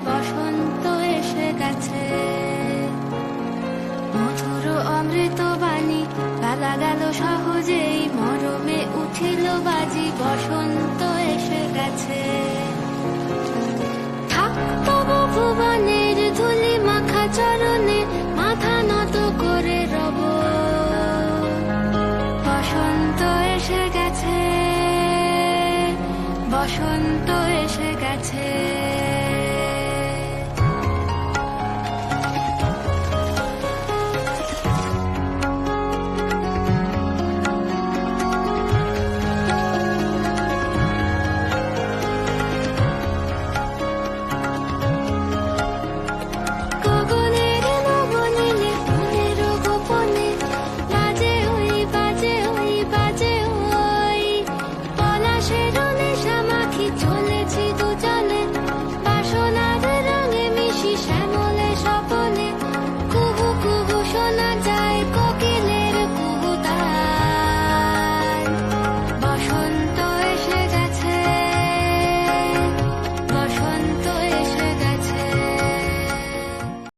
বসন্ত এসে গেছে। মধুর অমৃত বাণী গালা গেল সহজেই, মরমে উঠিল বাজি, বসন্ত এসে গেছে। থাক তবু ভুবনের ধুলি মাখা চরণে, মাথা নত করে রব। বসন্ত এসে গেছে, বসন্ত